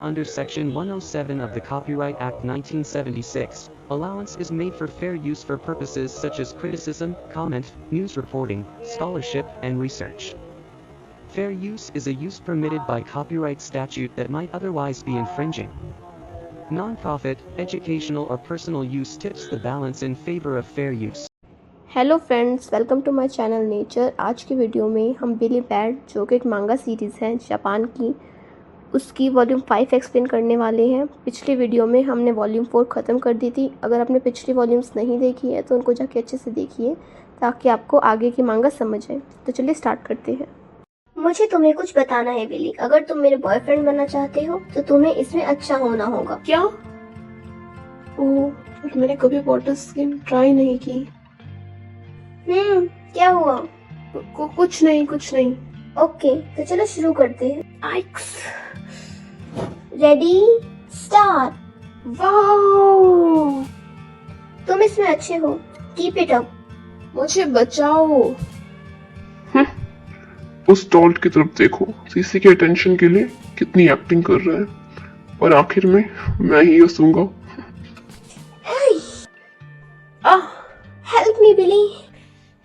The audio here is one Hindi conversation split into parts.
Under Section 107 of the Copyright Act 1976, allowance is made for fair use for purposes such as criticism, comment, news reporting, scholarship, and research. Fair use is a use permitted by copyright statute that might otherwise be infringing. Non-profit, educational, or personal use tips the balance in favor of fair use. Hello friends, welcome to my channel nature. आज की वीडियो में हम बिली बैट, जो कि एक मांगा सीरीज़ है जापान की, उसकी वॉल्यूम 5 एक्सप्लेन करने वाले हैं। पिछली वीडियो में हमने वॉल्यूम 4 ख़त्म कर दी थी। अगर आपने पिछली वॉल्यूम्स नहीं देखी है तो उनको जाके अच्छे से देखिए ताकि आपको आगे की मांगा समझ आए। तो चलिए स्टार्ट करते हैं। मुझे तुम्हें कुछ बताना है बिली। अगर तुम मेरे बॉयफ्रेंड बनना चाहते हो तो तुम्हें इसमें अच्छा होना होगा। क्या? ओह, पर मैंने कभी वाटर स्किन ट्राई नहीं की। क्या हुआ? कुछ नहीं। ओके, तो चलो शुरू करते हैं। आइक्स, रेडी, स्टार्ट। वाओ, तुम इसमें अच्छे हो, कीप इट अप। मुझे बचाओ। उस डॉल्ट की तरफ देखो, सीसी के अटेंशन के लिए कितनी एक्टिंग कर रहा है, और आखिर में मैं ही हंसूंगा। हेल्प मी बिली।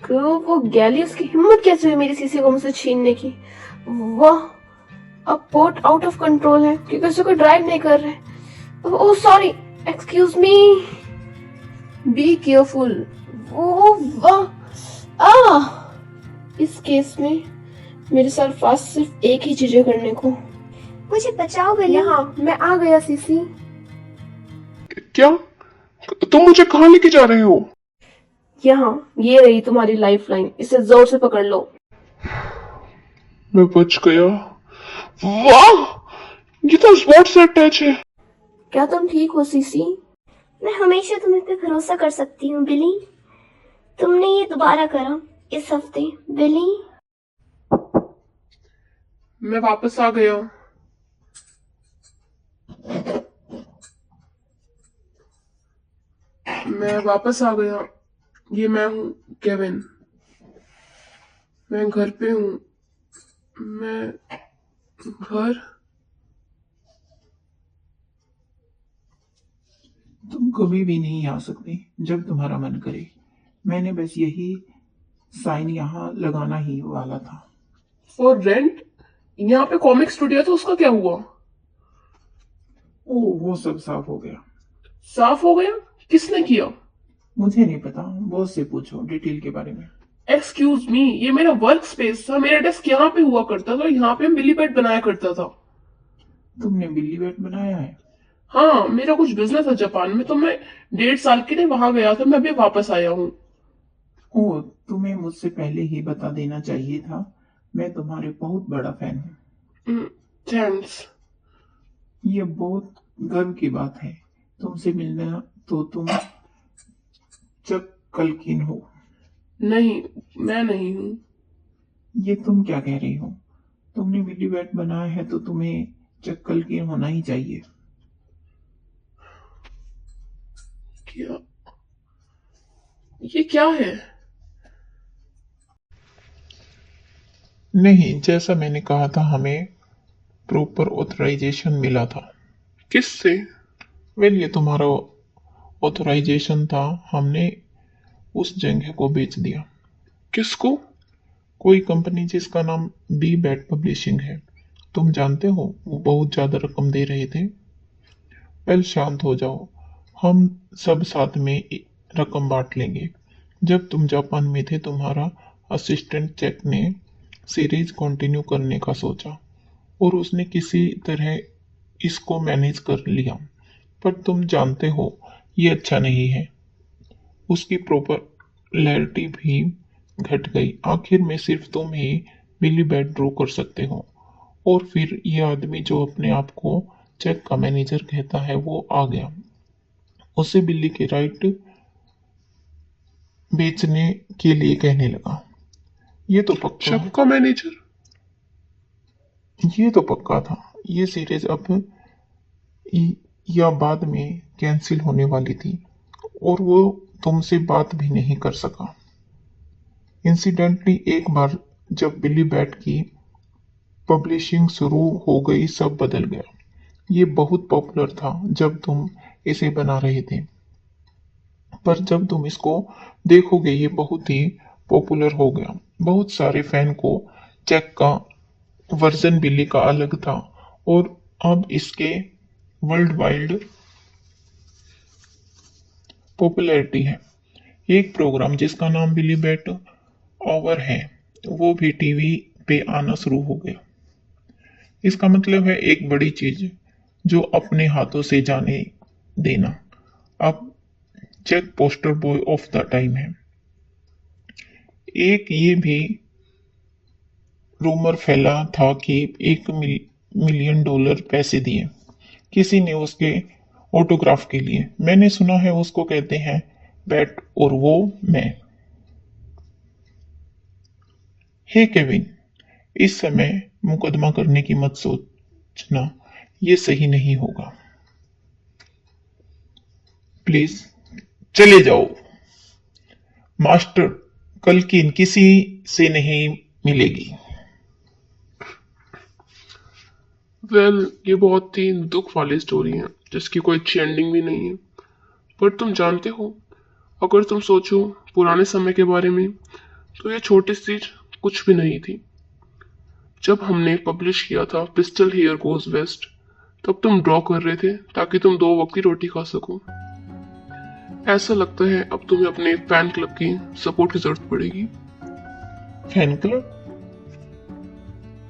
वो गैली, उसकी हिम्मत कैसे हुई मेरी सीसी को मुझसे छीनने की? वाह, अब बोट आउट ऑफ कंट्रोल है क्योंकि उसे कोई ड्राइव नहीं कर रहे। Oh sorry, excuse me, be careful. Oh वाह, इस केस में मेरे साथ पास सिर्फ एक ही चीज है करने को। मुझे बचाओ बिली। यहाँ मैं आ गया सीसी। क्या तुम मुझे कहाँ लेके जा रहे हो? यहाँ, ये रही तुम्हारी लाइफ लाइन, इसे जोर से पकड़ लो। मैं बच गया। वाह, ये तो स्पॉट से अटैच है। क्या तुम ठीक हो सीसी? मैं हमेशा तुम्हें पे भरोसा कर सकती हूँ बिली। तुमने ये दोबारा करा इस हफ्ते बिली। मैं वापस आ गया। ये मैं हूँ, केविन। मैं घर पे हूँ। मैं घर। तुम कभी भी नहीं आ सकते जब तुम्हारा मन करे। मैंने बस यही साइन यहाँ लगाना ही वाला था। For rent? यहाँ पे कॉमिक स्टूडियो था, उसका क्या हुआ? ओह, वो सब साफ हो गया। साफ हो गया? किसने किया? मुझे नहीं पता, बॉस से पूछो डिटेल के बारे में। एक्सक्यूज मी, ये मेरा वर्क स्पेस था। मेरा डेस्क यहाँ पे हुआ करता था, यहाँ पे बिली बैट बनाया करता था। तुमने बिल्ली बैट बनाया है? हाँ, मेरा कुछ बिजनेस है जापान में, तो मैं 1.5 साल के लिए वहां गया था। मैं अभी वापस आया हूँ। ओह, तुम्हें मुझसे पहले ही बता देना चाहिए था। मैं तुम्हारे बहुत बड़ा फैन हूँ। थैंक्स। ये बहुत गर्व की बात है तुमसे मिलना। तो तुम कल्किन हो? नहीं, मैं नहीं हूँ। ये तुम क्या कह रही हो? तुमने बिल्ली बैट बनाया है तो तुम्हें कल्किन होना ही चाहिए। क्या? ये क्या है? नहीं, जैसा मैंने कहा था, हमें प्रॉपर ऑथराइजेशन मिला था। किससे? वेल, ये तुम्हारा ऑथराइजेशन था। हमने उस जगह को बेच दिया। किसको? कोई कंपनी जिसका नाम बी बैट पब्लिशिंग है। तुम जानते हो, वो बहुत ज्यादा रकम दे रहे थे। वेल, शांत हो जाओ, हम सब साथ में रकम बांट लेंगे। जब तुम जापान में थे, तुम्हारा असिस्टेंट चेक ने सीरीज कंटिन्यू करने का सोचा और उसने किसी तरह इसको मैनेज कर लिया, पर तुम जानते हो ये अच्छा नहीं है। उसकी पॉपुलैरिटी भी घट गई। आखिर में सिर्फ तुम ही बिली बैट ड्रॉ कर सकते हो। और फिर ये आदमी जो अपने आप को चेक का मैनेजर कहता है, वो आ गया। उसे बिल्ली के राइट बेचने के लिए कहने लगा। ये तो पक्का चेक का मैनेजर? ये तो पक्का था। ये सीरीज अब या बाद में कैंसिल होने वाली थी और वो तुमसे बात भी नहीं कर सका। इंसिडेंटली एक बार जब बिली बैट की पब्लिशिंग शुरू हो गई, सब बदल गया। ये बहुत पॉपुलर था जब तुम इसे बना रहे थे, पर जब तुम इसको देखोगे ये बहुत ही पॉपुलर हो गया। बहुत सारे फैन को चेक का वर्जन बिल्ली का अलग था और अब इसके वर्ल्ड वाइड पॉपुलैरिटी है। एक प्रोग्राम जिसका नाम बिली बैट ओवर है, वो भी टीवी पे आना शुरू हो गया। इसका मतलब है एक बड़ी चीज जो अपने हाथों से जाने देना अब check poster boy of the time है। एक ये भी रूमर फैला था कि $1 मिलियन पैसे दिए किसी ने उसके ऑटोग्राफ के लिए। मैंने सुना है उसको कहते हैं बैट और वो मैं। हे केविन, इस समय मुकदमा करने की मत सोचना, ये सही नहीं होगा। प्लीज चले जाओ। मास्टर कल की किसी से नहीं मिलेगी। ये बहुत ही दुख वाली स्टोरी है जिसकी कोई अच्छी एंडिंग भी नहीं है। पर तुम जानते हो, अगर तुम सोचो पुराने समय के बारे में, तो ये छोटी सी कुछ भी नहीं थी। जब हमने पब्लिश किया था पिस्टल हियर गोज वेस्ट, तब तुम ड्रॉ कर रहे थे ताकि तुम 2 वक्त की रोटी खा सको। ऐसा लगता है अब तुम्हें अपने फैन क्लब की सपोर्ट की जरूरत पड़ेगी। Fan club?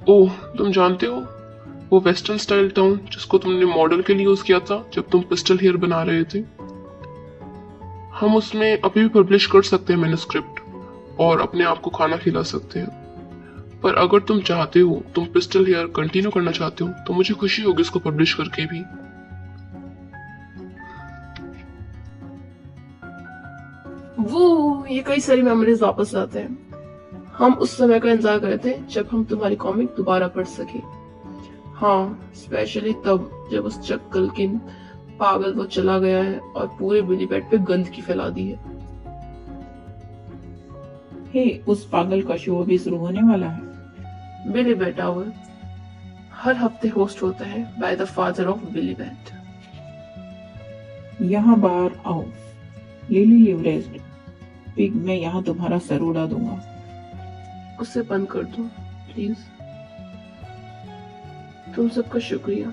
ओह, तुम जानते हो वो वेस्टर्न स्टाइल टाउन जिसको तुमने मॉडल के लिए यूज किया था जब तुम पिस्टल हियर बना रहे थे? हम उसमें अभी भी पब्लिश कर सकते हैं मैन्युस्क्रिप्ट और अपने आप को खाना खिला सकते हैं। पर अगर तुम चाहते हो, तुम पिस्टल हियर कंटिन्यू करना चाहते हो, तो मुझे खुशी होगी इसको पब्लिश करके भी। वो ये कई सारी मेमोरीज वापस लाते हैं। हम उस समय का इंतजार करते हैं जब हम तुम्हारी कॉमिक दोबारा पढ़ सके। हाँ, स्पेशली तब जब उस चक्कल के पागल वो चला गया है और पूरे बिली बैट पे गंदगी फैला दी है। हे, उस पागल का शो अभी शुरू होने वाला है। बिली बैट आवर हर हफ्ते होस्ट होता है by the father of Billy Bat. यहाँ बाहर आओ लिली लिवरेस्ट पिग, मैं यहाँ तुम्हारा सर उड़ा दूंगा। उसे बंद कर दो प्लीज। तुम सबका शुक्रिया।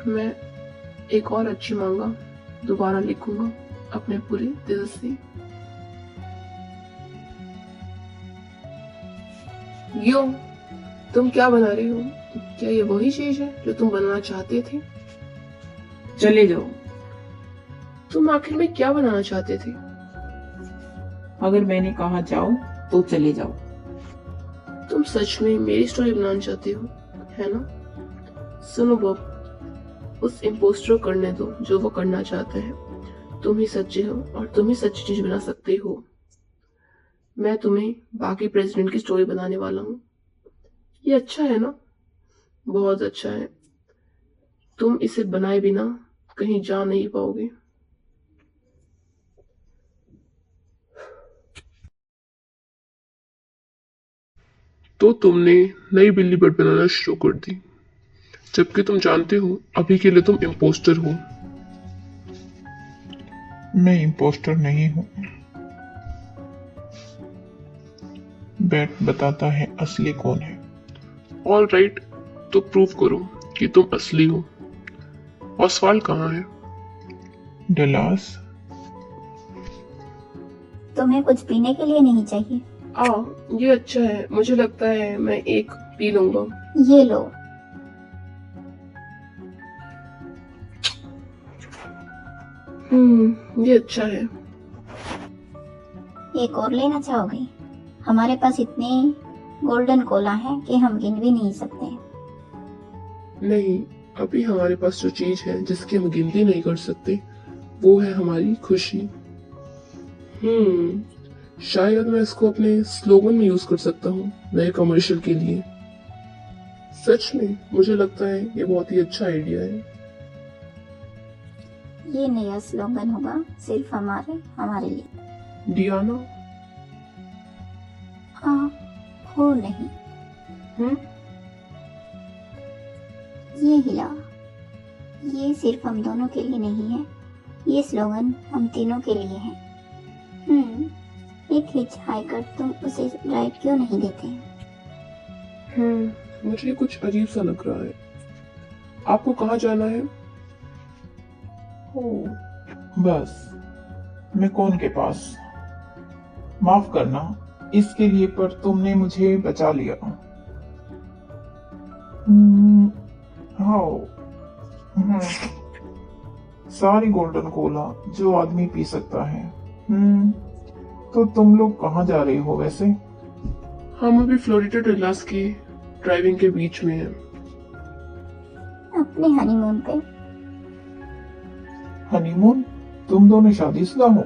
मैं एक और अच्छी मांगा दोबारा लिखूंगा अपने पूरे दिल से। यो, तुम क्या बना रहे हो? क्या ये वही चीज है जो तुम बनाना चाहते थे? चले जाओ। तुम आखिर में क्या बनाना चाहते थे? अगर मैंने कहा जाओ तो चले जाओ। तुम सच में मेरी स्टोरी बनाना चाहते हो, है ना? सुनो बॉब, उस इम्पोस्टर को करने दो जो वो करना चाहता है। तुम ही सच्चे हो और तुम ही सच्ची चीज बना सकते हो। मैं तुम्हें बाकी प्रेसिडेंट की स्टोरी बनाने वाला हूँ। ये अच्छा है ना? बहुत अच्छा है। तुम इसे बनाए बिना कहीं जा नहीं पाओगे। तो तुमने नई बिल्ली बर्ड बनाना शुरू कर दी, जबकि तुम जानते हो अभी के लिए तुम इम्पोस्टर हो। मैं इम्पोस्टर नहीं हूँ। बैट बताता है असली कौन है। ऑल राइट, तो प्रूव करो कि तुम असली हो। ऑसवाल्ड कहाँ है? डलास। तुम्हें कुछ पीने के लिए नहीं चाहिए? ये अच्छा है। मुझे लगता है मैं एक पी लूंगा। ये लो। ये अच्छा है। एक और लेना चाहोगे? हमारे पास इतने गोल्डन कोला हैं कि हम गिन भी नहीं सकते। नहीं, अभी हमारे पास जो चीज है जिसकी हम गिनती नहीं कर सकते, वो है हमारी खुशी। शायद मैं इसको अपने स्लोगन में यूज कर सकता हूँ नए कमर्शियल के लिए। सच में मुझे लगता है ये बहुत ही अच्छा आइडिया है। ये नया स्लोगन होगा सिर्फ हमारे लिए। डियाना। हाँ, हो नहीं। ये हिला ये सिर्फ हम दोनों के लिए नहीं है, ये स्लोगन हम तीनों के लिए है। एक हिचहाइकर, तुम उसे राइड क्यों नहीं देते? मुझे कुछ अजीब सा लग रहा है। आपको कहाँ जाना है? ओह, बस मैं कौन के पास। माफ करना इसके लिए, पर तुमने मुझे बचा लिया। हाँ, सारी गोल्डन कोला जो आदमी पी सकता है। तो तुम लोग कहाँ जा रहे हो वैसे? हम अभी फ्लोरिडा डल्लास की ड्राइविंग के बीच में हैं। अपने हनीमून पे। हनीमून? तुम दोनों शादीशुदा हो?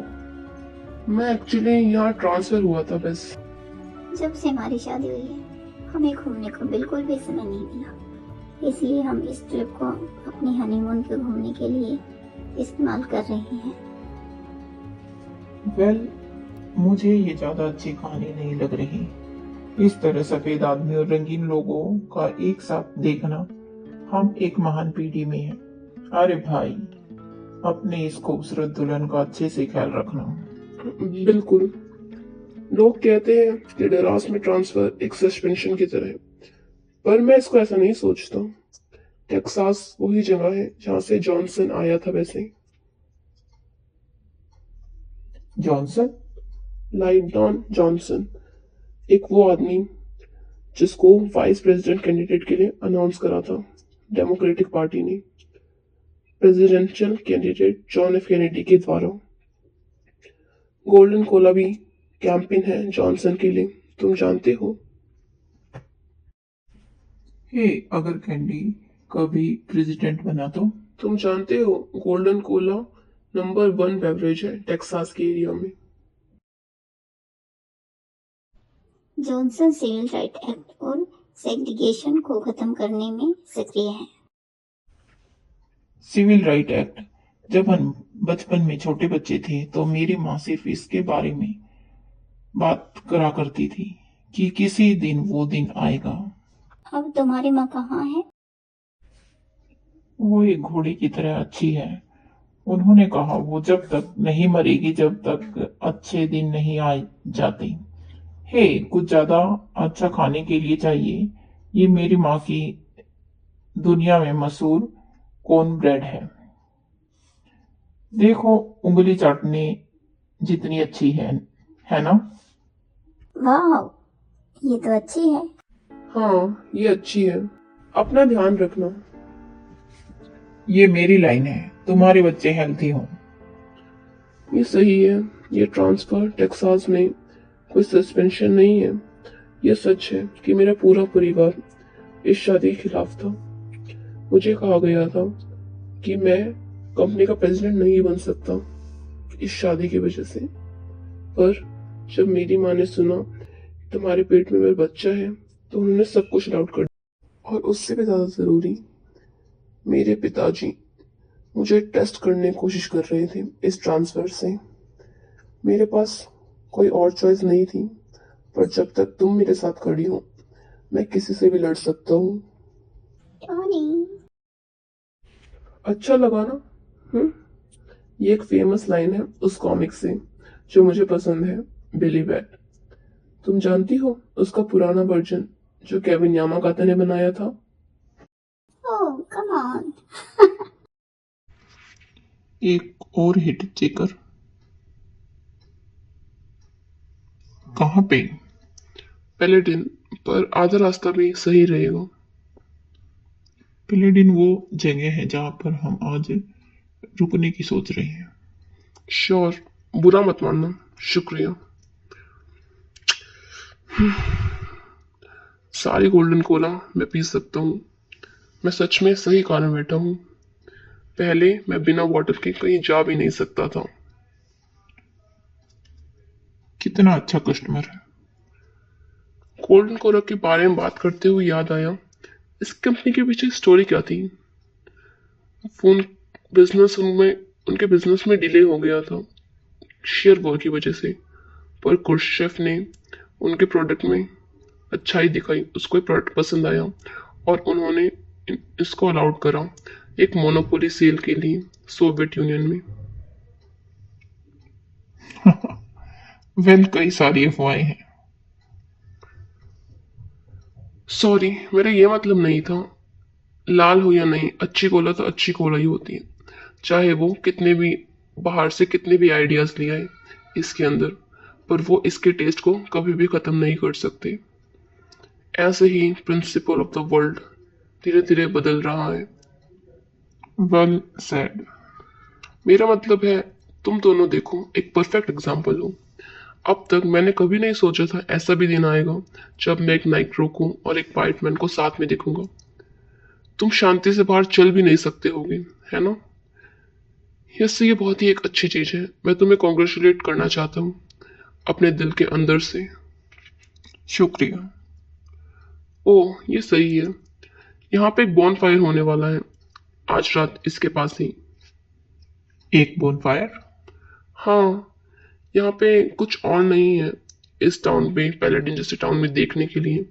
मैं एक्चुअली यहाँ ट्रांसफर हुआ था बस। जब से हमारी शादी हुई है हमें घूमने को बिल्कुल भी समय नहीं मिला, इसलिए हम इस ट्रिप को अपनी हनीमून पे घूमने के लिए इस्तेमाल कर रहे हैं। वेल, मुझे ये ज्यादा अच्छी कहानी नहीं लग रही। इस तरह सफेद आदमी और रंगीन लोगों का एक साथ देखना। हम एक महान पीढ़ी में हैं। अरे भाई, अपने इस खूबसूरत दुल्हन का अच्छे से ख्याल रखना। बिल्कुल। लोग कहते हैं कि डलास में ट्रांसफर एक सस्पेंशन की तरह है, पर मैं इसको ऐसा नहीं सोचता। टेक्सास वही जगह है जहाँ से जॉनसन आया था। वैसे जॉनसन? लाइडन जॉनसन, एक वो आदमी जिसको वाइस प्रेसिडेंट कैंडिडेट के लिए अनाउंस करा था डेमोक्रेटिक पार्टी ने, presidential candidate John F Kennedy के द्वारा। गोल्डन कोला भी कैंपेन है जॉनसन के लिए, तुम जानते हो। हे, अगर कैंडी कभी प्रेसिडेंट बना तो? तुम जानते हो गोल्डन कोला नंबर 1 बेवरेज है टेक्सास के एरिया में। जॉनसन सिविल राइट एक्ट और सेग्रीगेशन को खत्म करने में सक्रिय है। Civil right act? जब हम बचपन में छोटे बच्चे थे तो मेरी माँ सिर्फ इसके बारे में बात करा करती थी कि किसी दिन वो दिन आएगा। अब तुम्हारी माँ कहाँ है? वो एक घोड़े की तरह अच्छी है। उन्होंने कहा वो जब तक नहीं मरेगी जब तक अच्छे दिन नहीं आ जाते। हे, कुछ ज्यादा अच्छा खाने के लिए चाहिए। ये मेरी माँ की दुनिया में मशहूर कॉर्न ब्रेड है। देखो, उंगली चाटने जितनी अच्छी है ना? वाह, ये तो अच्छी है। हाँ, ये अच्छी है। अपना ध्यान रखना। ये मेरी लाइन है, तुम्हारे बच्चे हेल्थी हो। ये सही है। ये ट्रांसफर टेक्सास में कोई सस्पेंशन नहीं है। ये सच है कि मेरा पूरा परिवार इस शादी के खिलाफ था। मुझे कहा गया था कि मैं कंपनी का प्रेसिडेंट नहीं बन सकता इस शादी की वजह से, पर जब मेरी माँ ने सुना तुम्हारे पेट में मेरा बच्चा है तो उन्होंने सब कुछ अलाउड कर दिया। और उससे भी ज्यादा जरूरी, मेरे पिताजी मुझे टेस्ट करने की कोशिश कर रहे थे इस ट्रांसफर से। मेरे पास कोई और चॉइस नहीं थी, पर जब तक तुम मेरे साथ खड़ी हो मैं किसी से भी लड़ सकता हूँ। अच्छा लगा ना? ये एक फेमस लाइन है उस कॉमिक से जो मुझे पसंद है, बिली बैट। तुम जानती हो उसका पुराना वर्जन जो केविन यामागाता ने बनाया था? ओह, कम ऑन। एक और हिट चेकर। कहाँ पे? पहले दिन, पर आधा रास्ता भी सही रहेगा। पहले दिन वो जगह है जहाँ पर हम आज रुकने की सोच रहे हैं। श्योर, बुरा मत मानना। शुक्रिया। सारी गोल्डन कोला मैं पी सकता हूँ। मैं सच में सही कार में बैठा हूँ। पहले मैं बिना वाटर के कहीं जा भी नहीं सकता था। कितना अच्छा कस्टमर है। गोल्डन कोला के बारे में बात करते हुए याद आया, इस कंपनी के पीछे स्टोरी क्या थी। फोन बिजनेस उनके बिजनेस में डिले हो गया था शेयर वॉर की वजह से, पर कुर्शेफ ने उनके प्रोडक्ट में अच्छाई दिखाई। उसको प्रोडक्ट पसंद आया और उन्होंने इसको अलाउड करा एक मोनोपोली सेल के लिए सोवियत यूनियन में। वेल, कई सारी अफवाहें हैं। सॉरी, मेरा ये मतलब नहीं था। लाल हो या नहीं, अच्छी कोला तो अच्छी कोला ही होती है, चाहे वो कितने भी बाहर से कितने भी आइडियाज ले आए इसके अंदर, पर वो इसके टेस्ट को कभी भी खत्म नहीं कर सकते। ऐसे ही प्रिंसिपल ऑफ द वर्ल्ड धीरे धीरे बदल रहा है। Well said. मेरा मतलब है, तुम दोनों देखो, एक परफेक्ट एग्जाम्पल हो। अब तक मैंने कभी नहीं सोचा था ऐसा भी दिन आएगा जब मैं एक नाइट्रो को और एक वाइटमैन को साथ में देखूंगा। तुम शांति से बाहर चल भी नहीं सकते होगे, है ना? यस, ये बहुत ही एक अच्छी चीज है। मैं तुम्हें कॉन्ग्रेचुलेट करना चाहता हूँ अपने दिल के अंदर से। शुक्रिया। ओह, ये सही है। यहाँ पे एक बॉन फायर होने वाला है आज रात इसके पास ही। एक बोनफायर? हाँ, यहाँ पे कुछ और नहीं है इस टाउन पे, पैलेडिन जैसे टाउन में देखने के लिए।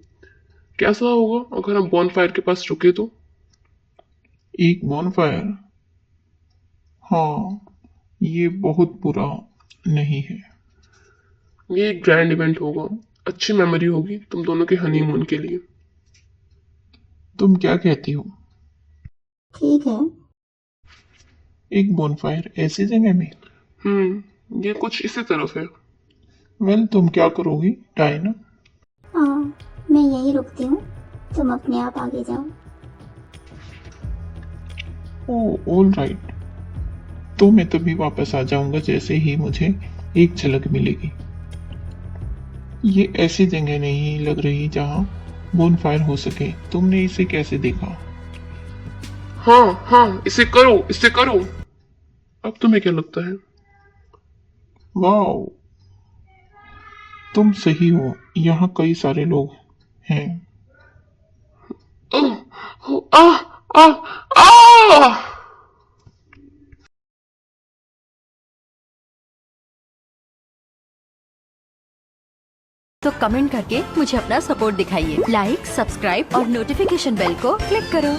कैसा होगा अगर हम बॉन फायर के पास रुके तो? एक बोनफायर? हाँ, ये बहुत बुरा नहीं है। ये एक ग्रैंड इवेंट होगा, अच्छी मेमोरी होगी तुम दोनों के हनीमून के लिए। तुम क्या कहती हो? ठीक है। एक बोनफायर ऐसी जगह में? ये कुछ इसी तरफ है। वेल, तुम क्या करोगी डायना? हाँ, मैं यही रुकती हूँ, तुम अपने आप आगे जाओ। ओह, ऑल राइट। तो मैं तभी वापस आ जाऊंगा जैसे ही मुझे एक झलक मिलेगी। ये ऐसी जगह नहीं लग रही जहां बोनफायर हो सके। तुमने इसे कैसे देखा? हाँ, इसे करो, इसे करो। अब तुम्हें क्या लगता है? वाओ, तुम सही हो, यहाँ कई सारे लोग हैं। ओह, ओह, आ, आ, आ! तो कमेंट करके मुझे अपना सपोर्ट दिखाइए। लाइक, सब्सक्राइब और नोटिफिकेशन बेल को क्लिक करो।